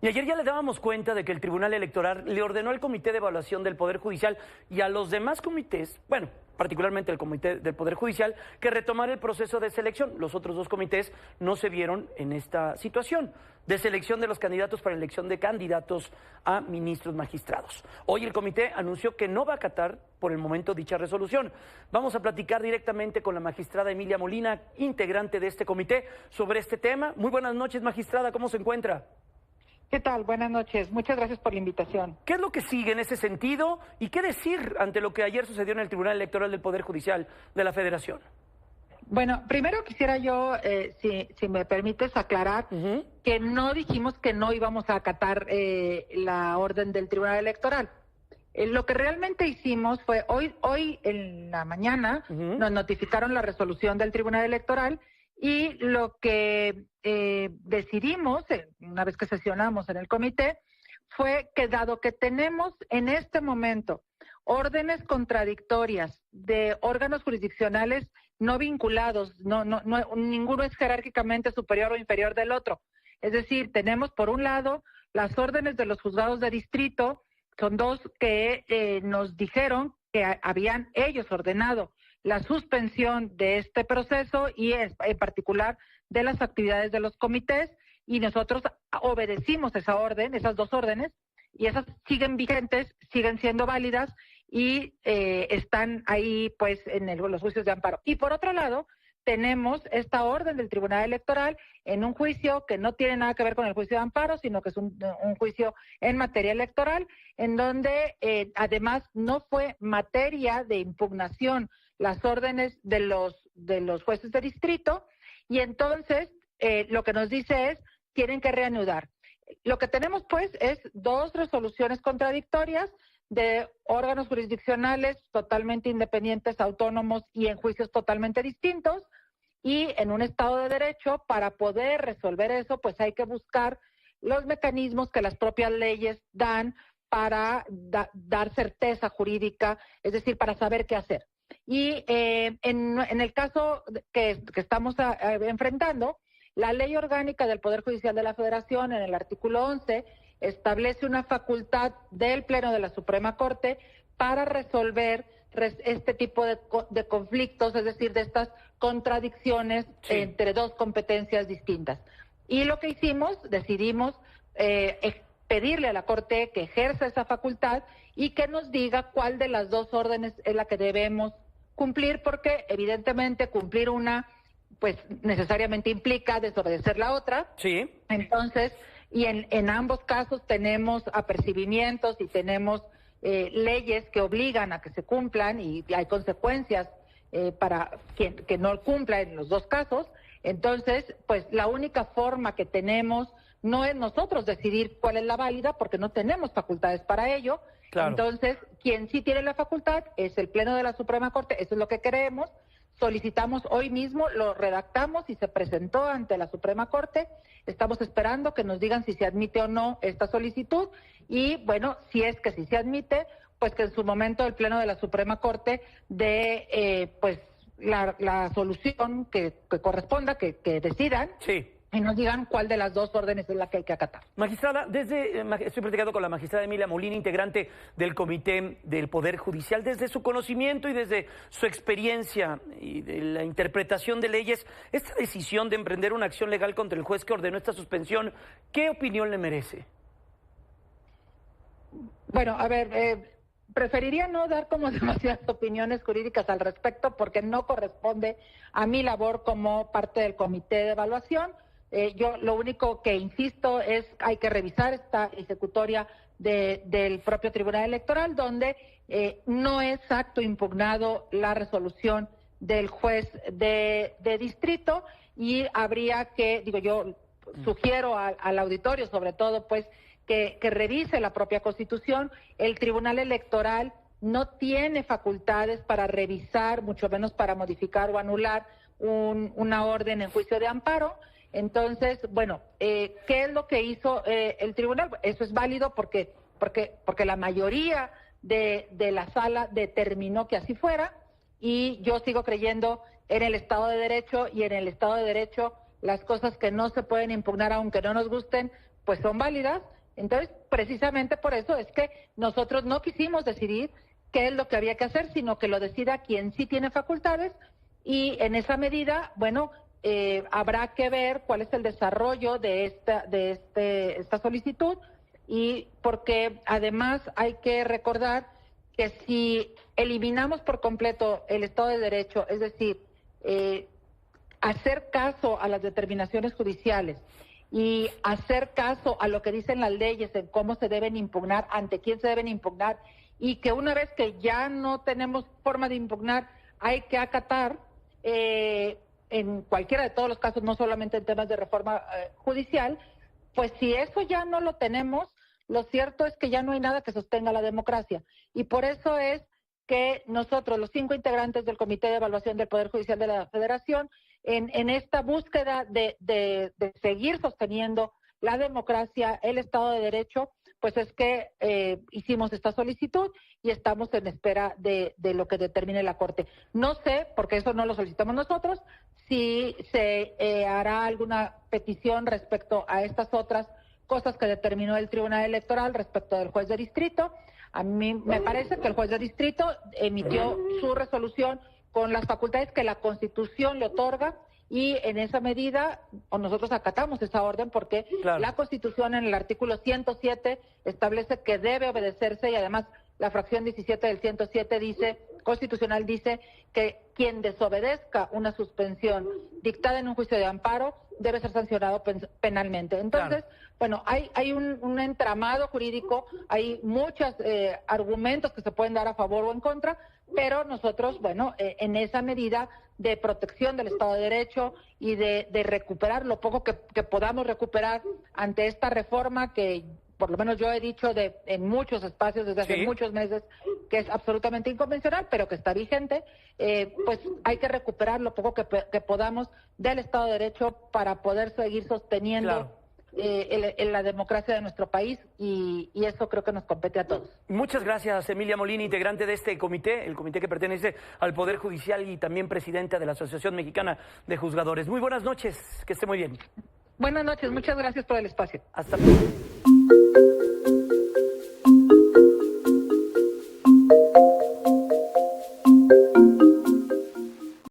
Y ayer ya le dábamos cuenta de que el Tribunal Electoral le ordenó al Comité de Evaluación del Poder Judicial y a los demás comités, bueno, particularmente el Comité del Poder Judicial, que retomara el proceso de selección. Los otros dos comités no se vieron en esta situación de selección de los candidatos para elección de candidatos a ministros magistrados. Hoy el comité anunció que no va a acatar por el momento dicha resolución. Vamos a platicar directamente con la magistrada Emilia Molina, integrante de este comité, sobre este tema. Muy buenas noches, magistrada, ¿cómo se encuentra? ¿Qué tal? Buenas noches. Muchas gracias por la invitación. ¿Qué es lo que sigue en ese sentido y qué decir ante lo que ayer sucedió en el Tribunal Electoral del Poder Judicial de la Federación? Bueno, primero quisiera yo, si me permites, aclarar que no dijimos que no íbamos a acatar la orden del Tribunal Electoral. Lo que realmente hicimos fue, hoy en la mañana nos notificaron la resolución del Tribunal Electoral y lo que decidimos, una vez que sesionamos en el comité, fue que dado que tenemos en este momento órdenes contradictorias de órganos jurisdiccionales no vinculados, ninguno es jerárquicamente superior o inferior del otro. Es decir, tenemos por un lado las órdenes de los juzgados de distrito, son dos que nos dijeron que habían ellos ordenado la suspensión de este proceso y en particular de las actividades de los comités, y nosotros obedecimos esa orden, esas dos órdenes, y esas siguen vigentes, siguen siendo válidas y están ahí pues en los juicios de amparo. Y por otro lado, tenemos esta orden del Tribunal Electoral en un juicio que no tiene nada que ver con el juicio de amparo, sino que es un juicio en materia electoral, en donde además no fue materia de impugnación las órdenes de los jueces de distrito, y entonces lo que nos dice es, tienen que reanudar. Lo que tenemos pues es dos resoluciones contradictorias de órganos jurisdiccionales totalmente independientes, autónomos y en juicios totalmente distintos, y en un Estado de Derecho, para poder resolver eso, pues hay que buscar los mecanismos que las propias leyes dan para dar certeza jurídica, es decir, para saber qué hacer. Y en el caso que estamos enfrentando, la Ley Orgánica del Poder Judicial de la Federación, en el artículo 11, establece una facultad del Pleno de la Suprema Corte para resolver este tipo de conflictos, es decir, de estas contradicciones entre dos competencias distintas. Y lo que hicimos, decidimos pedirle a la Corte que ejerza esa facultad y que nos diga cuál de las dos órdenes es la que debemos cumplir, porque evidentemente cumplir una pues necesariamente implica desobedecer la otra. Sí. Entonces, y en ambos casos tenemos apercibimientos y tenemos leyes que obligan a que se cumplan, y hay consecuencias para quien que no cumpla en los dos casos. Entonces, pues la única forma que tenemos no es nosotros decidir cuál es la válida, porque no tenemos facultades para ello. Claro. Entonces, quien sí tiene la facultad es el Pleno de la Suprema Corte, eso es lo que queremos. Solicitamos hoy mismo, lo redactamos y se presentó ante la Suprema Corte. Estamos esperando que nos digan si se admite o no esta solicitud, y bueno, si es que sí se admite, pues que en su momento el Pleno de la Suprema Corte dé pues la solución que corresponda, que decidan. Sí. Y nos digan cuál de las dos órdenes es la que hay que acatar. Magistrada, estoy platicando con la magistrada Emilia Molina, integrante del Comité del Poder Judicial. Desde su conocimiento y desde su experiencia y de la interpretación de leyes, esta decisión de emprender una acción legal contra el juez que ordenó esta suspensión, ¿qué opinión le merece? Bueno, a ver, preferiría no dar como demasiadas opiniones jurídicas al respecto, porque no corresponde a mi labor como parte del Comité de Evaluación. Yo lo único que insisto es hay que revisar esta ejecutoria del propio Tribunal Electoral, donde no es acto impugnado la resolución del juez de distrito, y habría que, yo sugiero al auditorio sobre todo pues que revise la propia Constitución. El Tribunal Electoral no tiene facultades para revisar, mucho menos para modificar o anular una orden en juicio de amparo. Entonces, bueno, ¿qué es lo que hizo el tribunal? Eso es válido porque la mayoría de la sala determinó que así fuera, y yo sigo creyendo en el Estado de Derecho, y en el Estado de Derecho las cosas que no se pueden impugnar aunque no nos gusten, pues son válidas. Entonces, precisamente por eso es que nosotros no quisimos decidir qué es lo que había que hacer, sino que lo decida quien sí tiene facultades, y en esa medida, bueno, habrá que ver cuál es el desarrollo de esta solicitud, y porque además hay que recordar que si eliminamos por completo el Estado de Derecho, es decir, hacer caso a las determinaciones judiciales y hacer caso a lo que dicen las leyes en cómo se deben impugnar, ante quién se deben impugnar, y que una vez que ya no tenemos forma de impugnar, hay que acatar en cualquiera de todos los casos, no solamente en temas de reforma judicial, pues si eso ya no lo tenemos, lo cierto es que ya no hay nada que sostenga la democracia. Y por eso es que nosotros, los 5 integrantes del Comité de Evaluación del Poder Judicial de la Federación, en esta búsqueda de seguir sosteniendo la democracia, el Estado de Derecho, pues es que hicimos esta solicitud y estamos en espera de lo que determine la Corte. No sé, porque eso no lo solicitamos nosotros, si se hará alguna petición respecto a estas otras cosas que determinó el Tribunal Electoral respecto del juez de distrito. A mí me parece que el juez de distrito emitió su resolución con las facultades que la Constitución le otorga, y en esa medida nosotros acatamos esa orden porque la Constitución en el artículo 107 establece que debe obedecerse, y además la fracción 17 del 107 constitucional dice que quien desobedezca una suspensión dictada en un juicio de amparo debe ser sancionado penalmente. Entonces, bueno, hay un entramado jurídico, hay muchos argumentos que se pueden dar a favor o en contra, pero nosotros, bueno, en esa medida de protección del Estado de Derecho y de recuperar lo poco que podamos recuperar ante esta reforma que, por lo menos yo he dicho en muchos espacios desde hace muchos meses, que es absolutamente inconvencional, pero que está vigente, pues hay que recuperar lo poco que podamos del Estado de Derecho para poder seguir sosteniendo la democracia de nuestro país, y eso creo que nos compete a todos. Muchas gracias, Emilia Molina, integrante de este comité, el comité que pertenece al Poder Judicial y también presidenta de la Asociación Mexicana de Juzgadores. Muy buenas noches, que esté muy bien. Buenas noches, muchas gracias por el espacio. Hasta luego.